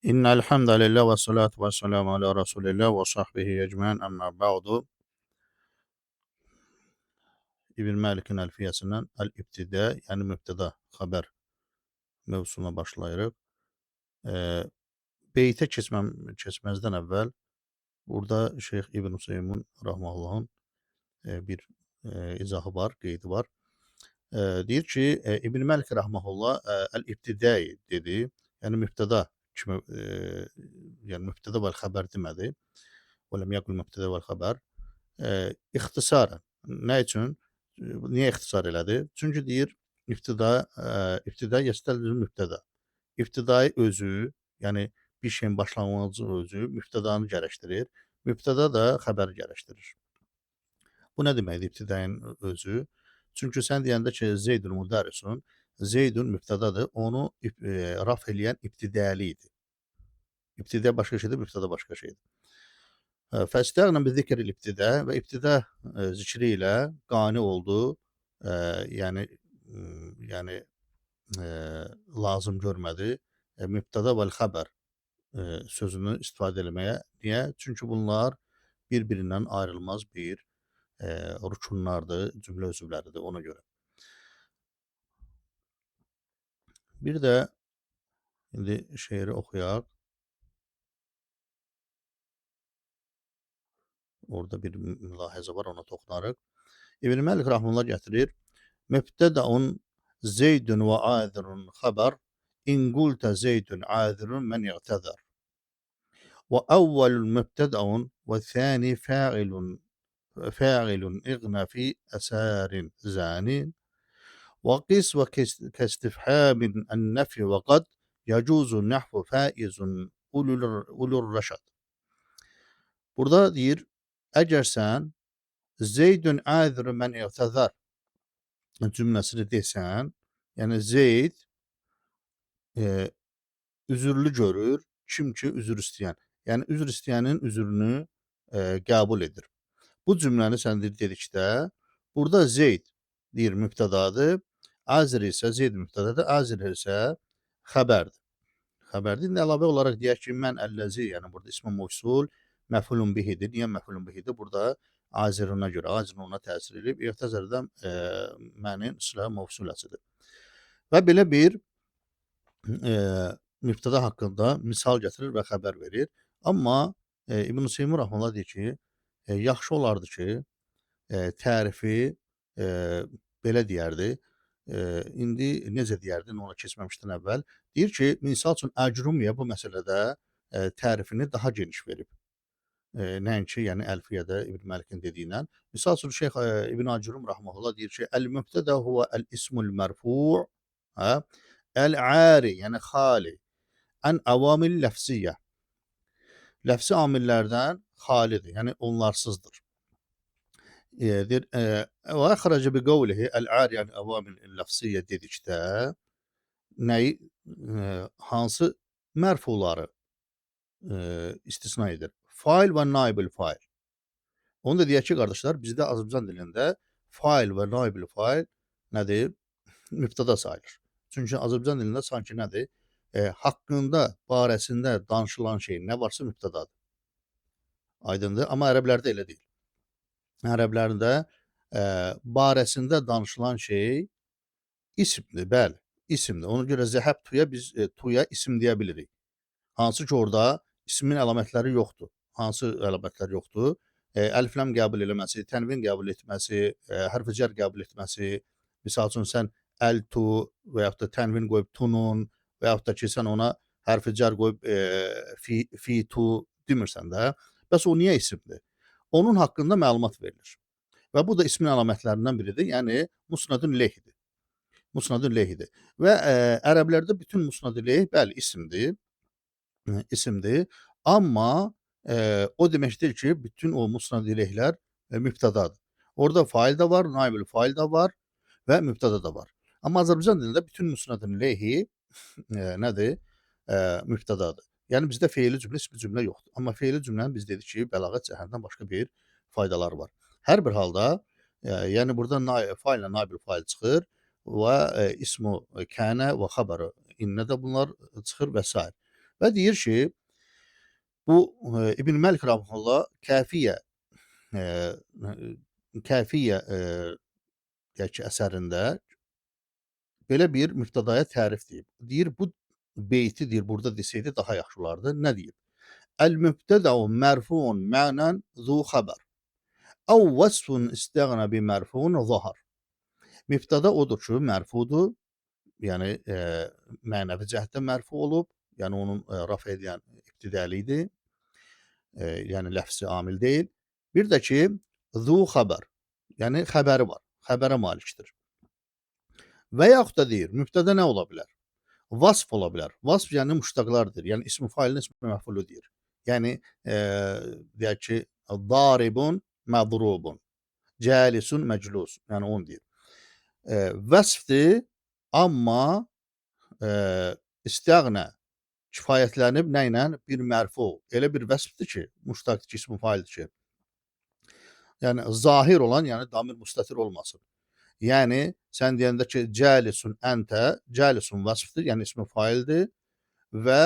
İnnel hamdalillah ve salatu ve selamu ala Resulillah ve sahbihi ecmaîn amma ba'du. İbn Malik'in alfiyesinden el-ibtida yani mübteda haber mövzusuna başlayırıq. Eee Beytə keçməzdən əvvəl burada Şeyx İbn Hüseymin rahmehullahın bir izahı var, qeydi var. Deyir ki, İbn Malik rahmehullah el-ibtidai dedi. Yəni mübteda kimi yəni mübteda və xəbər demədi. Və lem yəqul mübteda və xəbər. İxtisarən. Nə üçün? Niyə ixtisar elədi? Çünki deyir, ibtida yəstəlzim mübtəda. İbtidai özü, yəni bir şeyin başlanğıcı özü mübtədanı gərəkdirir. Mübtəda da xəbəri gərəkdirir. Bu nə deməkdir ibtidain özü? Çünki sən deyəndə ki, Zeydun müdərrisun, Zeydun mübtədadır, onu raf eləyən ibtidəli idi. İbtida başqa şeydir, mübtəda başqa şeydir. Fəstəğnə bi zikril ibtida və ibtida zikri ilə qani oldu. Yəni lazım görmədi. Mübtəda vəl xəbər sözünü istifadə eləməyə. Niyə? Çünki bunlar bir-birindən ayrılmaz bir rükunlardır, cümlə üzvləridir ona görə. Bir də indi şeiri oxuyaq. Orada bir mülahizə var, ona toxunarıq. İbn Məlik rahmetullah gətirir. Mübtədəun Zeydun və adirun xəbər. İn qultə Zeydun adirun mən yəqtədər. Və əvvəlun mübtədəun və thani fa'ilun iğnə fi əsərin zənin. Və qis və kəstifhamin ən-nəfi və qad yəcuzu nəhvu faizun ulur rəşad. Burada deyir, əgər sən Zeydun adirun mən yəqtədər cümləsini desən, yəni Zeyd üzürlü görür, kim ki üzür istəyən. Yəni üzr istəyənin üzrünü qəbul edir. Bu cümləni sən dedikdə, burada Zeyd deyir mübtədadır, azir isə Zeyd mübtədadır, azir isə xəbərdir. Xəbərdir. İndi əlavə olaraq deyək ki, mən əlləzi, yəni burada ismi mövsul məfulun bihidir. Niyə məfulun bihidir? Burada aziruna görə, azir ona təsir edib, irtəzərdən mənin sıra mövsuləsidir. Və belə bir mübtəda haqqında misal gətirir və xəbər verir. Amma İbn Hüseymin rahmetullah deyir ki, yaxşı olardı ki, tərifi belə deyərdi. İndi necə deyərdi, ona keçməmişdən əvvəl. Deyir ki, misal üçün Əcrumiyə bu məsələdə tərifini daha geniş verib. Nəinki, yəni əlfiyyədə İbn Məlikin dediyindən. Misal üçün Şeyx İbn Acrum rahmetullah deyir ki, el-mübtədə huve el-ismul mərfu', el-ari, yəni xali, ən avamil ləfziyyə. Ləfzi amillərdən xalidir, yəni onlarsızdır. Deyir, və əxrəcə bi qavlihi el-ari ən avamil ləfziyyə dedikdə, nəyi, hansı mərfuları istisna edir? Fail və naibül fail. Onu da deyək ki, qardaşlar, bizdə Azərbaycan dilində fail və naibül fail nədir? Mübtəda sayılır. Çünki Azərbaycan dilində sanki nədir? Haqqında, barəsində danışılan şey nə varsa mübtədadır. Aydındır? Amma ərəblərdə elə deyil. Ərəblərdə barəsində danışılan şey isimdir, bəli, isimdir. Ona görə zəhəb tuya biz tuya isim deyə bilirik. Hansı ki, orada ismin əlamətləri yoxdur. Hansı əlamətlər yoxdur? Əliflam qəbul eləməsi, tənvin qəbul etməsi, hərf-i cər qəbul etməsi, misal üçün sən əl-tu və yaxud da tənvin qoyub tunun və yaxud da ki, sən ona hərf-i cər qoyub fi-tu demirsən də, bəs o niyə isimdir? Onun haqqında məlumat verilir. Və bu da ismin əlamətlərindən biridir, yəni musnadun leyhidir. Musnadun leyhidir. Və ərəblərdə bütün musnad leyh, bəli, isimdir, amma o deməkdir ki, bütün o musnad leyhlər mübtədadır. Orada fail də var, naibül fail də var və mübtəda da var. Amma Azərbaycan dilində bütün musnadın leyhi nədir? Mübtədadır. Yəni bizdə feili cümlə, ismi cümlə yoxdur. Amma feili cümlənin biz dedik ki, bəlağət cəhəndən başqa bir faydaları var. Hər bir halda, yəni burada faillə naibül fail çıxır və ismu kənə və xəbəri innə də bunlar çıxır və s. Və deyir ki, bu İbn Məlik rahimehullah eee, Kəfiyyə deyək ki, əsərində belə bir mübtədaya tərif deyib. Deyir bu beyti deyir burada desəydi daha yaxşı olardı. Nə deyib? El-mübtədəu mərfuun mənan zu xəbər. Əv vəsfun istəğnə bi mərfuun zahar. Mübtəda odur ki, mərfudur. Yəni mənəvi cəhətdən mərfu olub. Yəni onun rəf edən ibtidəlidir. Yəni ləfzi amil deyil. Bir də ki, zu xəbər. Yəni xəbəri var. Xəbərə malikdir. Və yaxud da deyir, mübtəda nə ola bilər? Vasf ola bilər. Vasf yəni müştəqlardır. Yəni ismi failin ismi məfulu deyir. Yəni deyək ki, daribun mədrubun, cəlisun məclus. Yəni onu deyir. Vəsfdir, amma istəğnə kifayətlənib nə ilə? Bir mərfu. Elə bir vəsfdir ki, müştəqdir ki, ismi faildir ki. Yəni zahir olan, yəni damir müstətir olmasın. Yəni sən deyəndə ki, cəlisun əntə, cəlisun vəsfdir, yəni ismi faildir və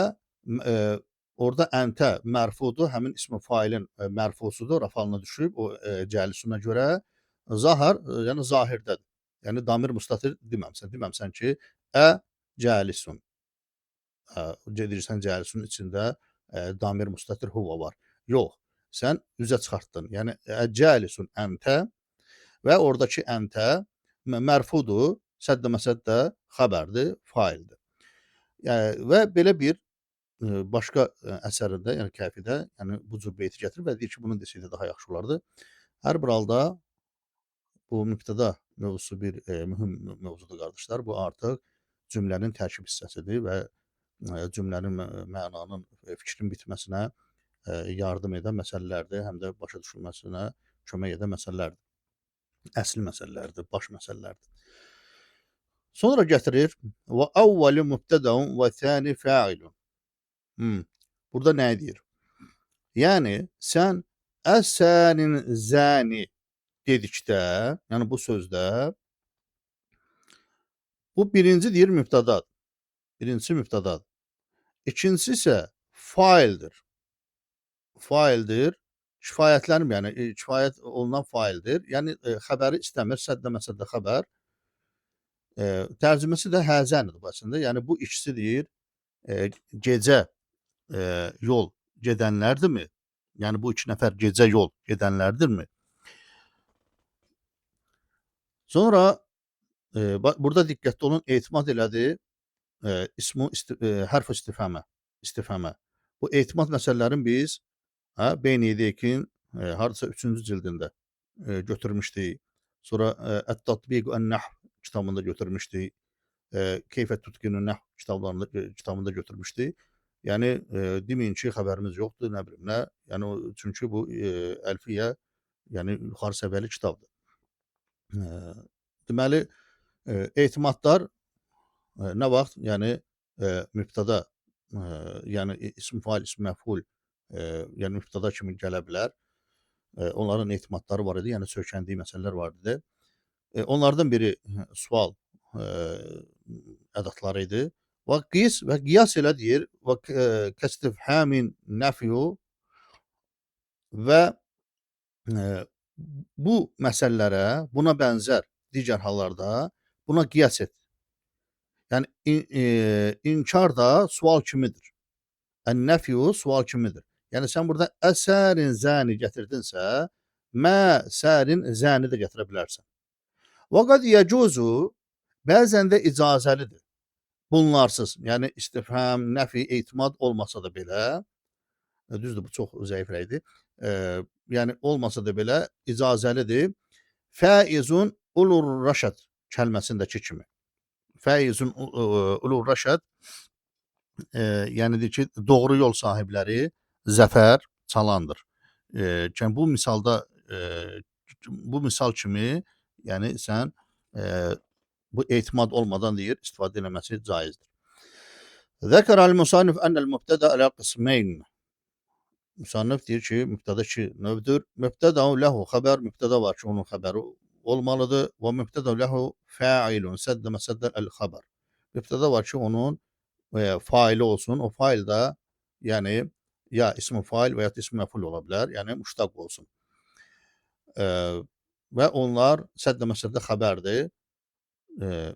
orada əntə mərfudur, həmin ismi failin mərfusudur, rafalına düşüb o cəlisuna görə. Zahar, yəni zahirdədir. Yəni damir müstətir deməmsən ki, cəlisun. Gedirsən cəlisun içində damir müstətir huva var. Yox, sən üzə çıxartdın. Yəni cəlisun əntə və oradakı əntə mərfudur, səddə məsəddə xəbərdir, faildir. Və belə bir başqa əsərində, yəni Kəfidə, yəni bu cür beyti gətirir və deyir ki, bunu desəydə daha yaxşı olardı. Hər bir halda bu mübtəda mövzusu bir mühüm mövzudur qardaşlar. Bu artıq cümlənin tərkib hissəsidir və cümlənin mənanın, fikrin bitməsinə yardım edən məsələlərdir, həm də başa düşülməsinə kömək edən məsələlərdir. Əsli məsələlərdir, baş məsələlərdir. Sonra gətirir və əvvəli mübtədəun və thani fa'ilun. Burada nə deyir? Yəni sən əsərin zəni dedikdə, yəni bu sözdə bu birinci deyir mübtədadır. Birincisi mübtədadır. İkincisi isə faildir. Faildir. Kifayətlənmir, yəni kifayət olunan faildir. Yəni xəbəri istəmir, səddə məsəddə xəbər. Tərcüməsi də həzəndir bu əslində. Yəni bu ikisi deyir gecə yol gedənlərdirmi? Yəni bu iki nəfər gecə yol gedənlərdirmi? Sonra burada diqqətli olun, etimad elədi hərf istifhamə. Bu etimad məsələlərin biz Beyniyedikin hardasa 3-cü cildində götürmüşdük. Sonra Ət-Tatbiq ən-Nahv kitabında götürmüşdük. Keyfət Tutqinun Nahv kitabında götürmüşdük. Yəni deməyin ki, xəbərimiz yoxdur, nə bilim nə. Yəni çünki bu əlfiyyə, yəni yuxarı səviyyəli kitabdır. Deməli etimadlar nə vaxt? Yəni mübtəda, yəni ism fail, ism məful, yəni mübtəda kimi gələ bilər. Onların etimadları var idi, yəni söykəndiyi məsələlər var idi. Onlardan biri sual ədatları idi. Və qiyas elə deyir. Və kəstifhamin nəfyu və bu məsələlərə, buna bənzər digər hallarda buna qiyas et. Yəni inkar da sual kimidir. Ən-nəfyu sual kimidir. Yəni sən burada əsərin zəni gətirdinsə, məsərin zəni də gətirə bilərsən. Və qad yecuzu bəzən də icazəlidir. Bunlarsız, yəni istifham, nəfi, etimad olmasa da belə, düzdür bu çox zəif rəydir. Yəni olmasa da belə icazəlidir. Fəizun ulur raşad kəlməsindəki kimi. Fəizun ulur raşad yəni deyir ki, doğru yol sahibləri zəfər çalandır. Yəni bu misalda bu misal kimi, yəni sən bu etimad olmadan deyir, istifadə eləməsi caizdir. Zəkərəl musannif ənəl mübtədə ələ qismeyn. Musannif deyir ki, mübtədə iki növdür. Mübtədəu ləhu xəbər, mübtədə var ki, onun xəbəri olmalıdır. Və mübtədəu ləhu fəilun, səddə məsəddə əl-xəbər. Mübtədə var ki, onun faili olsun. O fail də yəni ya ismi fail və ya da ismi məf'ul ola bilər, yəni müştaq olsun. Eee, və onlar sədd məsəldə xəbərdir.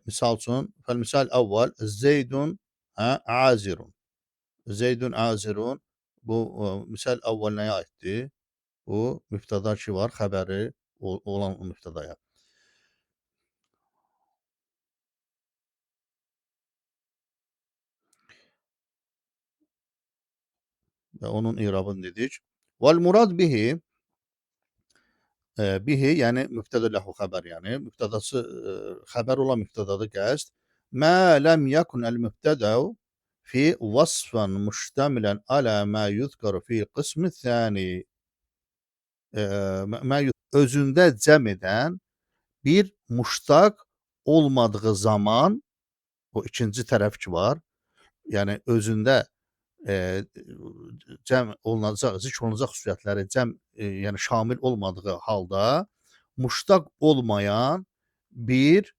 Misal üçün, fəl-misal əvvəl Zeydun azirun. Zeydun azirun bu misal əvvəl nəyə aiddir? Bu mübtəda ki var, xəbəri olan o mübtədaya. Və onun irabını dedik. Vel murad bihi bihi yəni mübtədə ləhu xəbər yəni mübtədası xəbər olan mübtədadır qəsd. Mə ləm yakun el mübtədəu fi vasfan müştəmilən alə mə yuzkaru fi qismi thani. Özündə cəm edən bir muştaq olmadığı zaman o ikinci tərəf ki var. Yəni özündə eee, cəm olunacaq, zikr olunacaq xüsusiyyətləri yəni şamil olmadığı halda muştaq olmayan bir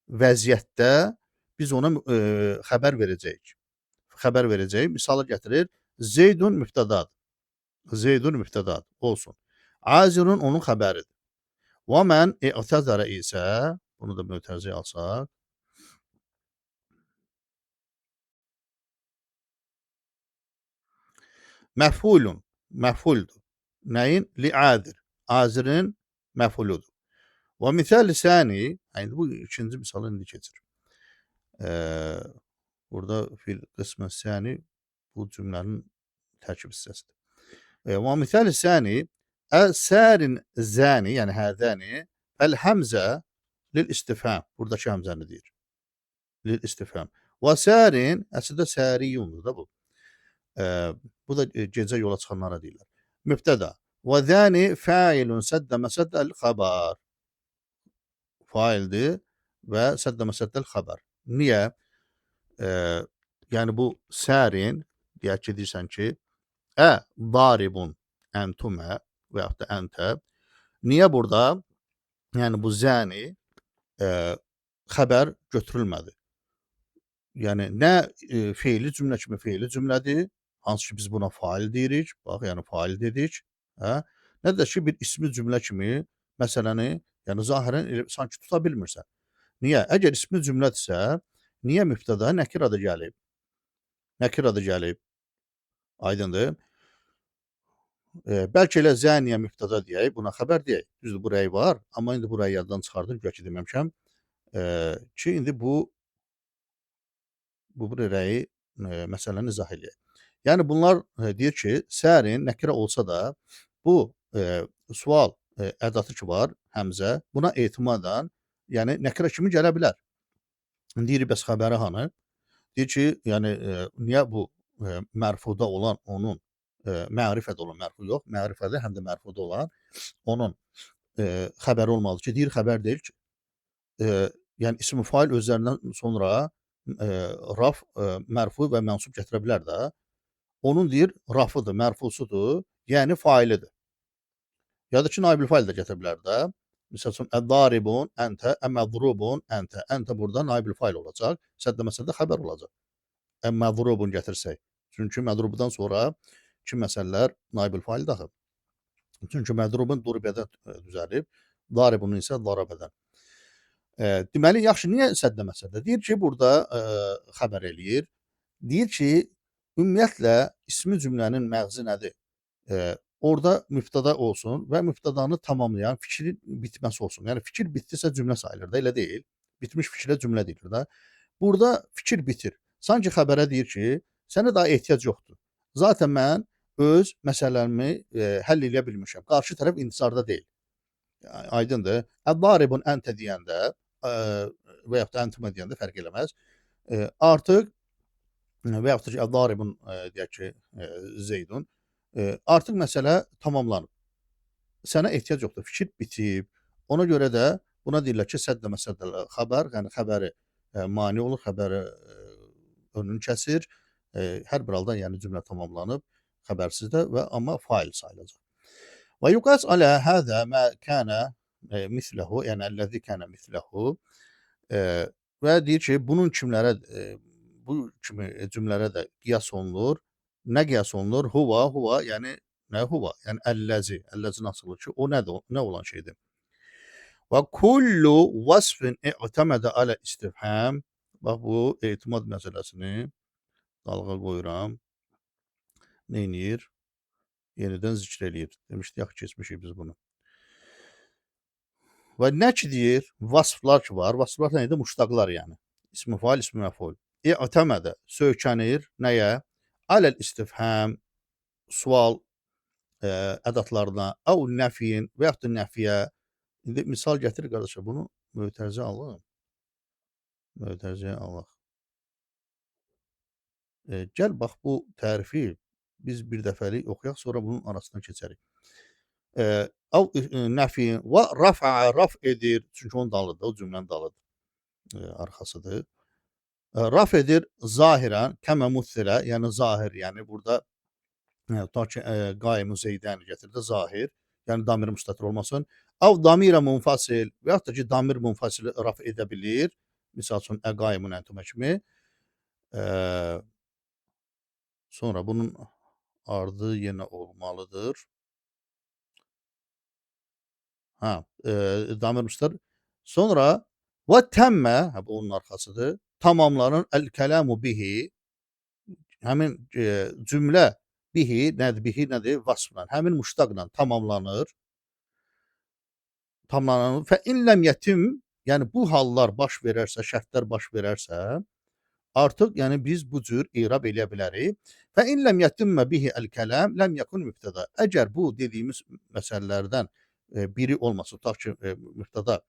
vəziyyətdə biz ona xəbər verəcəyik. Xəbər verəcəyik. Misalı gətirir. Zeydun mübtədadır. Zeydun mübtədadır. Olsun. Azirun onun xəbəridir. Və mən i'təzərə isə bunu da mötərizəyə alsaq. Məf'ulun. Məf'uldur. Nəyin? Li'adir. Azirin məf'uludur. Və misal sani, yəni bu ikinci misalı indi keçir. Burada fil qismə sani bu cümlənin tərkib hissəsidir. Və misal sani sərin zəni, yəni hədəni əl-həmzə lil-istifham. Buradakı həmzəni deyir. Lil-istifham. Və sərin əslində səriyundur da bu. Bu da gecə yola çıxanlara deyirlər. Mübtəda. Və zəni fəilun səddə məsəddəl xəbər. Faildir və səddə məsəddəl xəbər. Niyə? Yəni bu sərin deyək ki, deyirsən ki, daribun əntumə və yaxud da əntə. Niyə burada? Yəni bu zəni xəbər götürülmədi. Yəni nə feili cümlə kimi feili cümlədir, hansı ki biz buna fail deyirik. Bax, yəni fail dedik. Nə də ki bir ismi cümlə kimi məsələni, yəni zahirən sanki tuta bilmirsən. Niyə? Əgər ismi cümlədirsə, niyə mübtəda nəkir adı gəlib? Nəkir adı gəlib. Aydındır? Bəlkə elə zəniyə mübtəda deyək, buna xəbər deyək. Düzdür, bu rəy var, amma indi bu rəyi yaddan çıxardım, güya ki deməmişəm. Ki indi bu rəyi məsələni izah eləyək. Yəni bunlar deyir ki, sərin nəkirə olsa da bu sual ədatı ki var, həmzə, buna etimadan, yəni nəkirə kimi gələ bilər. Deyir, bəs xəbəri hanı? Deyir ki, yəni niyə bu mərfuda olan onun mərifədə olan mərfu yox, mərifədə həm də mərfuda olan onun xəbəri olmalıdır ki, deyir xəbər deyil ki. Yəni ismi fail özlərindən sonra raf, mərfu və mənsub gətirə bilər də. Onun deyir rafıdır, mərfusudur, yəni failidir. Ya da ki, naibül fail də gətirə bilər də. Misal üçün, əd-daribun əntə, əməzrubun əntə. Əntə burada naibül fail olacaq, səddə məsəldə xəbər olacaq. Əməzrubun gətirsək. Çünki mədrubudan sonra iki məsələlər naibül fail daxil. Çünki mədrubun duribədən düzəlib, daribunun isə darabədən. Deməli, yaxşı, niyə səddə məsəldə? Deyir ki, burada xəbər eləyir. Deyir ki, ümumiyyətlə ismi cümlənin məğzi nədir? Orada mübtəda olsun və mübtədanı tamamlayan fikrin bitməsi olsun. Yəni fikir bitdisə cümlə sayılır da, elə deyil. Bitmiş fikrə cümlə deyilir də. Burada fikir bitir. Sanki xəbərə deyir ki, sənə daha ehtiyac yoxdur. Zaten mən öz məsələlərimi həll eləyə bilmişəm. Qarşı tərəf intizarda deyil. Aydındır. Əd-daribun əntə deyəndə və yaxud da əntumə deyəndə fərq eləməz. Artıq və yaxud da ki, əd-daribun deyək ki, Zeydun artıq məsələ tamamlanıb. Sənə ehtiyac yoxdur, fikir bitib. Ona görə də buna deyirlər ki, səddə məsəddə xəbər, yəni xəbəri mane olur, xəbəri önünü kəsir. Hər bir halda yəni cümlə tamamlanıb, xəbərsizdə və amma fail sayılacaq. Və yuqas alə həzə mə kənə misləhu, yəni əlləzi kənə misləhu və deyir ki, bunun kimlərə bu kimi cümlələrə də qiyas olunur. Nə qiyas olunur? Huva, yəni nə huva? Yəni əlləzi. Əlləzin asılı ki, o nədir? Nə olan şeydir? Və kullu vasfin i'təmədə alə istifham. Bax bu etimad məsələsini dalğa qoyuram. Neynir? Yenidən zikr eləyir. Demişdik axı keçmişik biz bunu. Və nə ki deyir? Vasflar ki var. Vasflar nədir? Muştaqlar yəni. İsmi fail, ismi məful. İ'təmədə söykənir nəyə? Aləl istifham sual ədatlarına, əv nəfiyin və yaxud da nəfiyə. İndi misal gətir qardaşlar, bunu mötərizə alın. Mötərizəyə alaq. Gəl bax bu tərifi biz bir dəfəlik oxuyaq, sonra bunun arasından keçərik. Əv nəfiyin və raf'a raf edir. Çünki onun dalıdır, o cümlənin dalıdır. Arxasıdır. Raf edir zahirən, kəmə musilə, yəni zahir, yəni burada tutaq ki, qaimu zeydəni gətirdi, zahir, yəni damir müstətir olmasın. Av damirə munfasil və yaxud da ki, damir munfasili raf edə bilir. Misal üçün, qaimun əntumə kimi. Sonra bunun ardı yenə olmalıdır. Damir müstətir. Sonra və təmmə, bu onun arxasıdır. Tamamlanın əl-kələmu bihi, həmin cümlə bihi nədir? Bihi nədir? Vasfla, həmin muştaqla tamamlanır. Tamamlanır. Fə in ləm yetim, yəni bu hallar baş verərsə, şərtlər baş verərsə, artıq yəni biz bu cür irab eləyə bilərik. Fə in ləm yetimmə bihi əl-kələm ləm yekun mübtəda. Əgər bu dediyimiz məsələlərdən biri olmasa, tutaq ki, mübtəda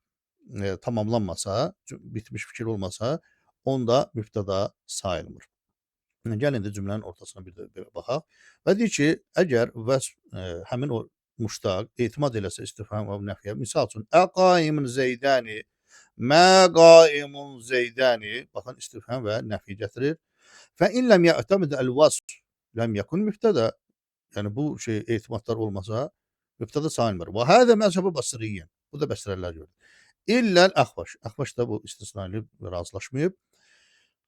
tamamlanmasa, bitmiş fikir olmasa, onda mübtəda sayılmır. Gəlin də cümlənin ortasına bir də belə baxaq. Və deyir ki, əgər vəsf həmin o muştaq etimad eləsə istifham və nəfiyə, misal üçün əqaimun zeydəni, mə qaimun zeydəni, baxın istifham və nəfi gətirir. Fə in ləm yə'təmid əl-vasf ləm yəkun mübtədə. Yəni bu şey etimadlar olmasa mübtəda sayılmır. Və hədə məzhəbə basriyyin. Bu da bəsrəlilər görür. İlləl əxvaş. Əxvaş da bu istisnayla razılaşmayıb.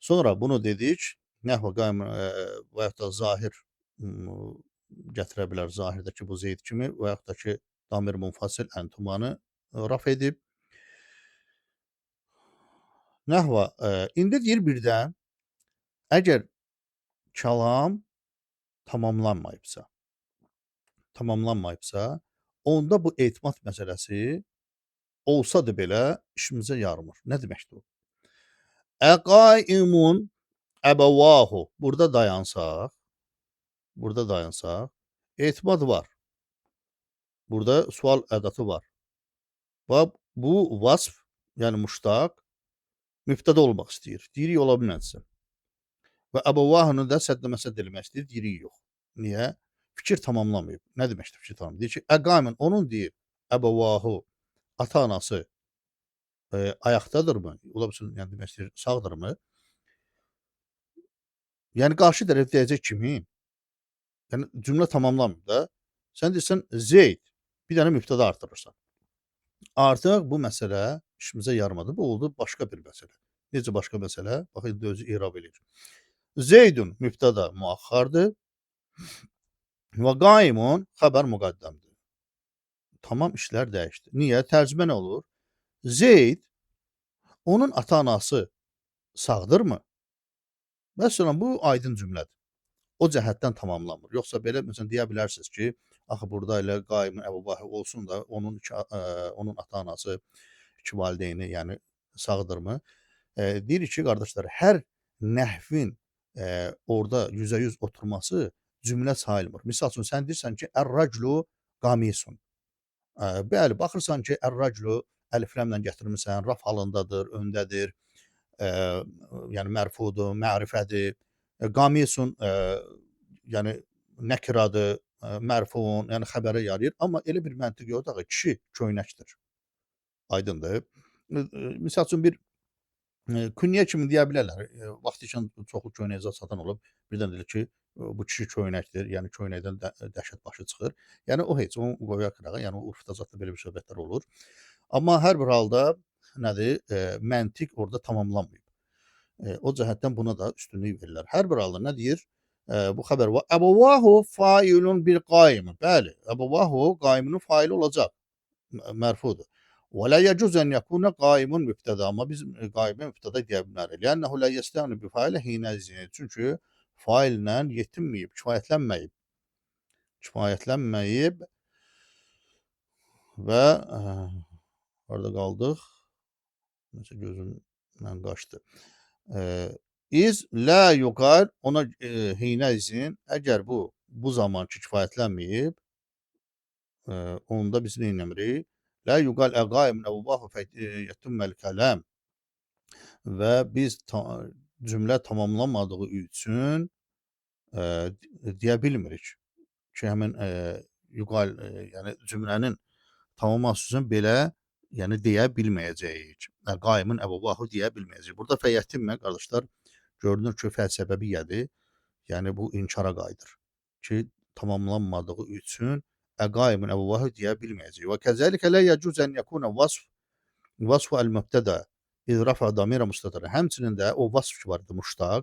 Sonra bunu dedik. Nəhvə qaim və yaxud da zahir gətirə bilər. Zahirdəki bu zeyd kimi və yaxud da ki, damir munfasil əntumanı raf edib. Nəhvə, indi deyir birdən, əgər kəlam tamamlanmayıbsa, onda bu etimad məsələsi olsa da belə işimizə yarımır. Nə deməkdir o? Əqaimun əbəvahu. Burada dayansaq, etimad var. Burada sual ədatı var. Və bu vasf, yəni muştaq, mübtəda olmaq istəyir. Deyirik, ola bilməzsə. Və əbavahını da səddəməsə demək istəyir, deyirik, yox. Niyə? Fikir tamamlamayıb. Nə deməkdir fikir tamamlayıb? Deyir ki, əqaimun, onun deyir, əbavahu, ata-anası ayaqdadırmı? Ola bilsin, yəni demək istəyir, sağdırmı? Yəni qarşı tərəf deyəcək kimin? Yəni cümlə tamamlanmır da. Sən deyirsən Zeyd, bir dənə mübtəda artırırsan. Artıq bu məsələ işimizə yaramadı. Bu oldu başqa bir məsələ. Necə başqa məsələ? Bax, indi özü irab eləyir. Zeydun mübtəda müaxxardır. Və qaimun xəbər müqəddəmdir. Tamam işlər dəyişdi. Niyə? Tərcümə nə olur? Zeyd, onun ata-anası sağdırmı? Məsələn, bu aydın cümlədir. O cəhətdən tamamlanmır. Yoxsa belə məsələn deyə bilərsiniz ki, axı burada elə qaimun əbavahı olsun da onun ata-anası, iki valideyni, yəni sağdırmı? Deyirik ki, qardaşlar, hər nəhvin orada 100% oturması cümlə sayılmır. Misal üçün sən deyirsən ki, ər-raclu qamisun. Bəli, baxırsan ki, ər-raclu əlifləmlə gətirmisən, raf halındadır, öndədir. Yəni mərfudur, mərifədir. Qamisun yəni nəkiradır, mərfuun, yəni xəbərə yarayır. Amma elə bir məntiq yoxdur ki, kişi köynəkdir. Aydındır. Misal üçün bir künyə kimi deyə bilərlər. Vaxt ikən çoxlu köynəkcə satan olub. Birdən deyir ki, bu kişi köynəkdir. Yəni köynəkdən dəhşət başı çıxır. Yəni o heç onu qoyaq qırağa. Yəni urfda zətdə belə bir söhbətlər olur. Amma hər bir halda nədir? Məntiq orada tamamlanmayıb. O cəhətdən buna da üstünlük verirlər. Hər bir halda nə deyir? Bu xəbər var. Əbəvahu failun bil qaim. Bəli, əbəvahu qaimunun faili olacaq. Mərfudur. Və la yecuz en yekuna qaimun mübtəda. Amma biz qaimə mübtəda deyə bilmərik. Lənnəhu la yestəğni bi faili hinəzin. Çünki faillə yetinməyib, kifayətlənməyib. Kifayətlənməyib və harda qaldıq? Nəsə gözümdən qaçdı. İz la yuqal ona hinəzin əgər bu zamanki kifayətlənməyib, onda biz nə etmirik? La yuqal əqaimun əvvahu yətimməl kələm və biz cümlə tamamlanmadığı üçün deyə bilmirik ki, həmin yuqal yəni cümlənin tamamlaması üçün belə yəni deyə bilməyəcəyik. Qaimun əvvahu deyə bilməyəcəyik. Burada fəyətimlə qardaşlar görünür ki, fəlsəbəviyyədir. Yəni bu inkara qayıdır ki, tamamlanmadığı üçün əqaimun əvvahu deyə bilməyəcəyik. Və kəzəlikə la yəcuz ən yekuna vasf el-mübtəda iz rafa damira mustatir. Həmçinin də o vasf ki vardı muştaq,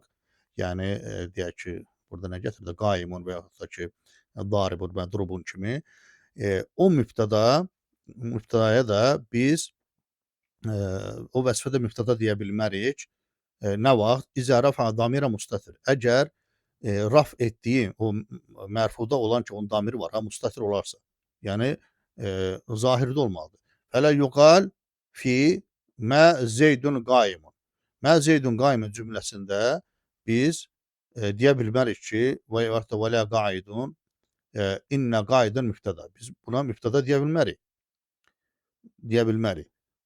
yəni deyək ki, burada nə gətirdi? Qaimun və yaxud da ki, daribun və durubun kimi o mübtədaya da biz o vəsfə də mübtəda deyə bilmərik. Nə vaxt? İzə rafa damira mustatir. Əgər raf etdiyi o mərfuda olan ki, onun damiri var, mustatir olarsa. Yəni zahirdə olmalıdır. Fələ yuqal fi mə zeydun qaimun. Mə zeydun qaimun cümləsində biz deyə bilmərik ki, və yaxud da və la qaidun innə qaidun mübtəda. Biz buna mübtəda deyə bilmərik.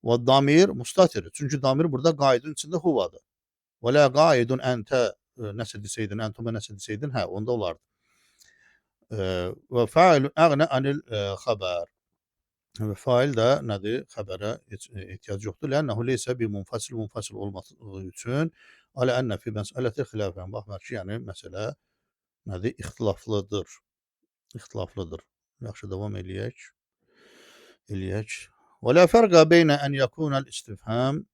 Və damir mustatir. Çünki damir burada qaidun içində huvadır. Və la qaidun əntə nəsə desəydin, əntumə nəsə desəydin, onda olardı. Və failun əğnə anil xəbər. Və fail də nədir? Xəbərə ehtiyac yoxdur. Lənnəhu leysə bi munfasil olmadığı üçün alə ənə fi məsələti xilafən. Baxmayaraq ki, yəni məsələ nədir? İxtilaflıdır. Yaxşı, davam eləyək. Və la fərqə beynə ən yəkunəl istifham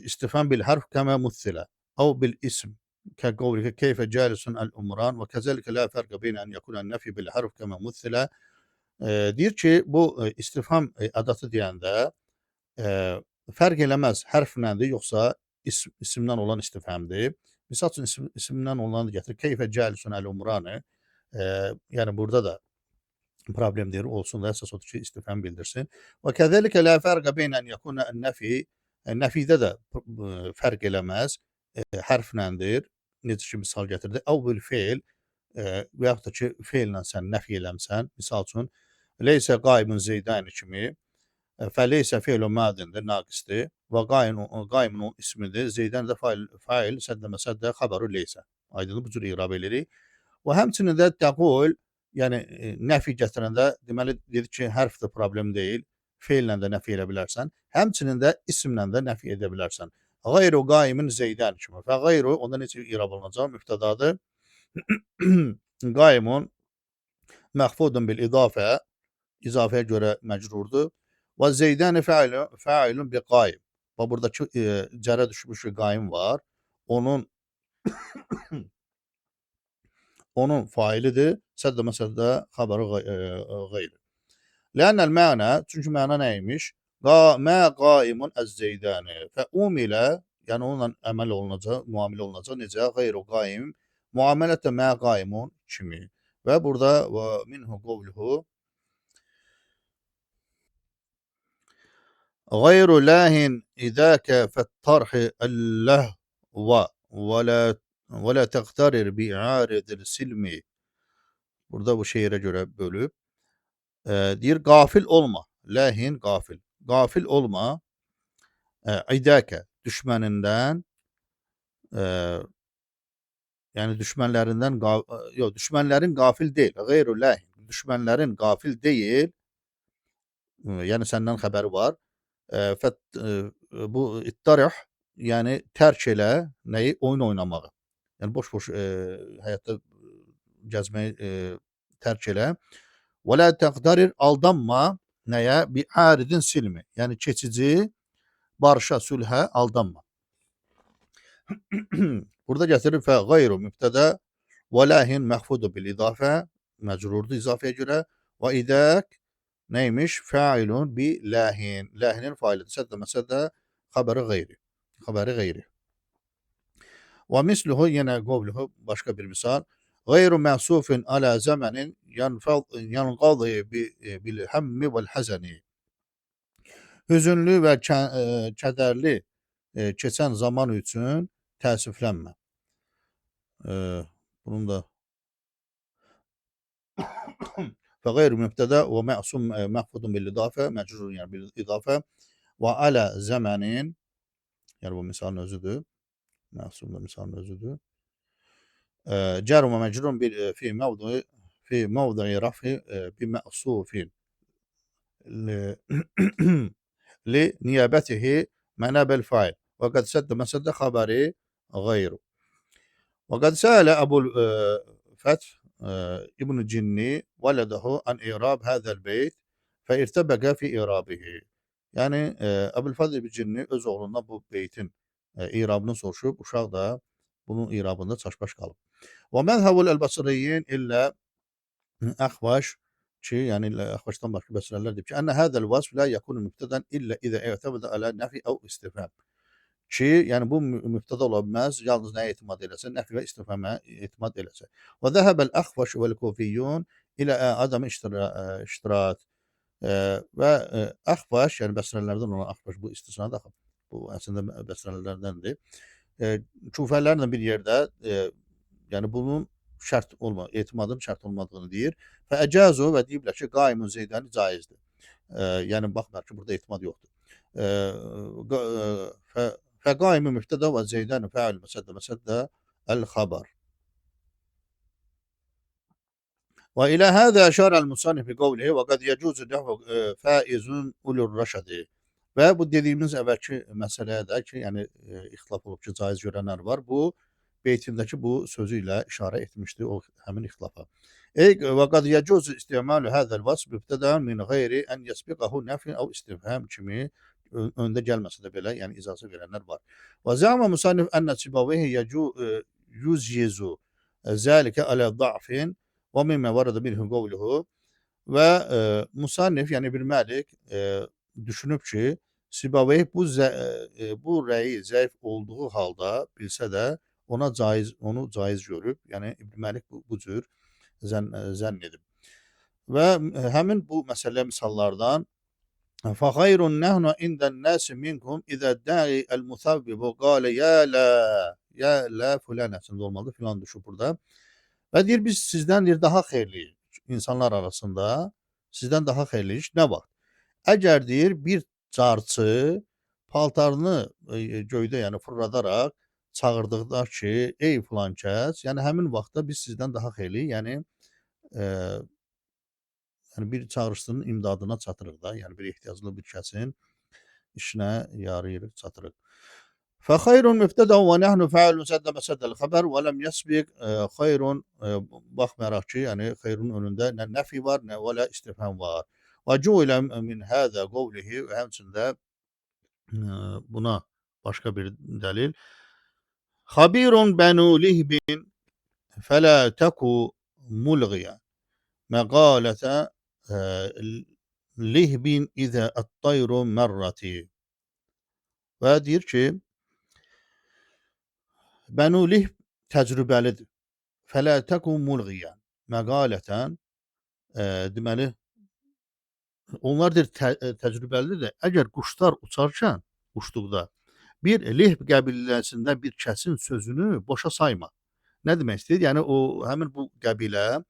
istifham bil harf kəmə muthsilə əv bil ism kəqovlikə keyfə cəlisun əl-umran və kəzəlikə la fərqə beynə ən yəkunəl nəfi bil harf kəmə muthsilə deyir ki, bu istifham ədatı deyəndə fərq eləməz hərfləndir, yoxsa isimdən olan istifhamdır. Misal üçün isimdən olanı gətir. Keyfə cəlisun əl-umranı yəni burada da problem deyir, olsun da əsas odur ki, istifham bildirsin. Və kəzəlikə la fərqə beynə ən yəkunə ən-nəfi nəfidə də fərq eləməz, hərfləndir. Necə ki, misal gətirdi. Əv bil feil və yaxud da ki, feillə sən nəfi eləmsən. Misal üçün, leysə qaimun zeydəni kimi fəleysə feilun madindir, naqisdir və qaimun ismidir. Zeydən də fail, səddəməsə də xəbəru leysə. Aydın bu cür irab eləyirik. Və həmçinin də təqul, yəni nəfi gətirəndə deməli dedik ki, hərf də problem deyil. Feillə də nəfi edə bilərsən. Həmçinin də isimlə də nəfi edə bilərsən. Qayru qaimin zeydən kimi. Və qayru onda necə irab olunacaq? Mübtədadır. Qaimun məxfudun bil idafə, izafəyə görə məcrurdur. Və zeydəni fəilun bi qaim. Və buradakı cərə düşmüş qaim var. Onun failidir. Səddə məsələdə xəbəri qeyri. Lənnəl mənə, çünki məna nəymiş? Mə qaimun əz-zeydəni. Fə umilə, yəni onunla əməl olunacaq, müamilə olunacaq. Necə? Qeyru qaim. Muamilətdə mə qaimun kimi. Və burada və minhu qovluhu Gayru lahin idâke fettarhi ellehva və la teqtarir bi'aridil silmi. Burada bu şeirə görə bölüb. Deyir, qafil olma. Lahin qafil. Qafil olma. İdâke düşmənindən yəni düşmənlərindən yox, düşmənlərin qafil deyil. Gayru lahin. Düşmənlərin qafil deyil. Yəni səndən xəbəri var. Bu ittarih, yəni tərk elə nəyi? Oyun oynamağı. Yəni boş-boş həyatda gəzməyi tərk elə. Və la təqdarir, aldanma. Nəyə? Bi'aridin silmi. Yəni keçici barışa, sülhə aldanma. Burada gətirir fə qeyru mübtədə və lahin məxfudu bil idafə məcrurdur izafəyə görə və idək neymiş? Fəilun bi lahin. Lahinin failidir. Səddə məsəddə xəbəri qeyri. Xəbəri qeyri. Və misluhu yenə qovluhu başqa bir misal. Gayru məhsufin alə zəmənin yanqadı bil həmmi vəl həzəni. Hüzünlü və kədərli keçən zaman üçün təəssüflənmə. Bunun da fəqeyr mübtədə və mə'sum məxfudun bil idafə, məcrur yəni bil idafə və alə zəmənin yəni bu misalın özüdür. Mə'sum da misalın özüdür. Cər və məcrurun fi mevdi rafi bi mə'sufin li niyabətihi mənəbəl fail. Və qəd səddə məsəddə xəbəri qeyru. Və qəd səələ Əbul Fəth İbn Cinni vələdahu an irab hədəl beyt fə irtəbəqə fi irabihi. Yəni Əbul Fəth İbn Cinni öz oğlundan bu beytin irabını soruşub, uşaq da bunun irabında çaşbaş qalıb. Və məzhəbul əl-basriyyin illə əxvaş ki, yəni əxvaşdan başqa bəsrələr deyib ki, ənə hədəl vasf la yakunu mübtədən illə idə ətəbədə alə nəfi əv istifham. Ki, yəni bu mübtədə ola bilməz, yalnız nəyə etimad eləsə, nəfi və istifhamə etimad eləsə. Və zəhəbəl əxvaş vəl-kufiyyun ilə adam iştirat. Və əxvaş, yəni bəsrələrdən olan əxvaş bu istisnadır. Bu əslində bəsrələrdəndir. Kufələrlə bir yerdə yəni bunun şərt olma, etimadın şərt olmadığını deyir. Və əcazu və deyiblər ki, qaimun zeydəni caizdir. Yəni baxmayaraq ki, burada etimad yoxdur. Fəqaimu mübtədə və zeydəni fəil məsəddə əl-xəbar. Və ilə hədə əşarəl musannif bi qavlihi və qəd yecuzu ləhu faizun ulur rəşədi. Və bu dediyimiz əvvəlki məsələyə də ki, yəni ixtilaf olub ki, caiz görənlər var. Bu beytindəki bu sözü ilə işarə etmişdi o həmin ixtilafa. Və qad yecuzu istimalu hədəl vasf mübtədən min qeyri ən yesbiqahu nəfin əv istifham kimi öndə gəlməsə də belə, yəni icazə verənlər var. Və zəma musannif ənə sibaveyhi yüzyizu zəlikə alə da'fin və mimmə varada minhu qavluhu və musannif, yəni bir məlik düşünüb ki, Sibaveyh bu rəyi zəif olduğu halda bilsə də onu caiz görüb, yəni İbn Məlik bu cür zənn edib. Və həmin bu məsələ misallardan فَخَيْرٌ نَحْنُ عِنْدَ النَّاسِ مِنْكُمْ إِذَا الدَّاعِ الْمُثَبِّبُ قَالَ ya la filan əslində olmalı, filan düşür burada. Və deyir, biz sizdən deyir, daha xeyirliyik. İnsanlar arasında sizdən daha xeyirliyik. Nə vaxt? Əgər deyir, bir carçı paltarını göydə yəni fırladaraq çağırdıqda ki, ey filan kəs, yəni həmin vaxtda biz sizdən daha xeyirliyik. Yəni yəni bir çağrışçının imdadına çatırıq da, yəni bir ehtiyaclı bir kəsin işinə yarayırıq, çatırıq. Fəxayrun mübtədə və nəhnu fəalun səddə məsəddəl xəbər və ləm yəsbiq xayrun baxmayaraq ki, yəni xeyrun önündə nə nəfi var, nə və lə istifham var. Və cu'ilə min hədə qovlihi və həmçində buna başqa bir dəlil. Xabirun bənu lihbin fələ təku mulğiyən məqalətə lihbin izə ət-tayru mərrati. Və deyir ki, Bənu Lihb təcrübəlidir. Fələ təku mulğiyən məqalətən deməli onlar deyir təcrübəlidir də, əgər quşlar uçarkən uçduqda bir Lihb qəbiləsində bir kəsin sözünü boşa sayma. Nə demək istəyir? Yəni o həmin bu qəbilə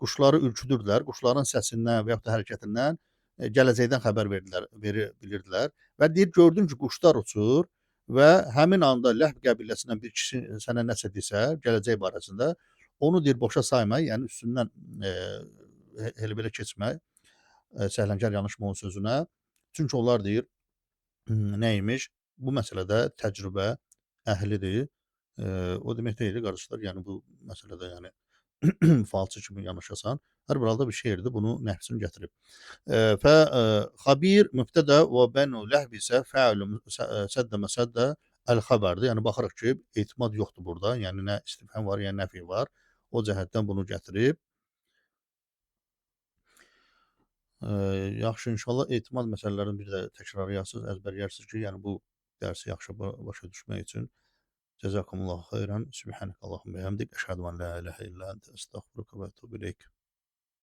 quşları ürküdürdülər. Quşların səsindən və yaxud da hərəkətindən gələcəkdən xəbər bilirdilər. Və deyir, gördün ki, quşlar uçur və həmin anda Ləhb qəbiləsindən bir kişi sənə nəsə desə, gələcək barəsində, onu deyir boşa sayma, yəni üstündən elə belə keçmək, səhlənkar yanaşma onun sözünə. Çünki onlar deyir, nəymiş? Bu məsələdə təcrübə əhlidir. O demək deyil, qardaşlar, yəni bu məsələdə yəni falçı kimi yanaşasan, Hər bir halda bir şeirdir. Bunu nəfsini gətirib. Xabir mübtədə və bənu ləhv isə fəalun səddə məsəddə əl-xəbərdir. Yəni baxırıq ki, etimad yoxdur burada. Yəni nə istifham var, yəni nəfi var. O cəhətdən bunu gətirib. Yaxşı, inşallah etimad məsələlərini bir də təkrarlayarsınız, əzbərləyarsınız ki, yəni bu dərsi yaxşı başa düşmək üçün. Cəzakumullahu xeyran. Subhanəkallahumma və bihamdik. Əşhədu an la ilahə illə əntə əstəğfiruka və etûbü ileyk.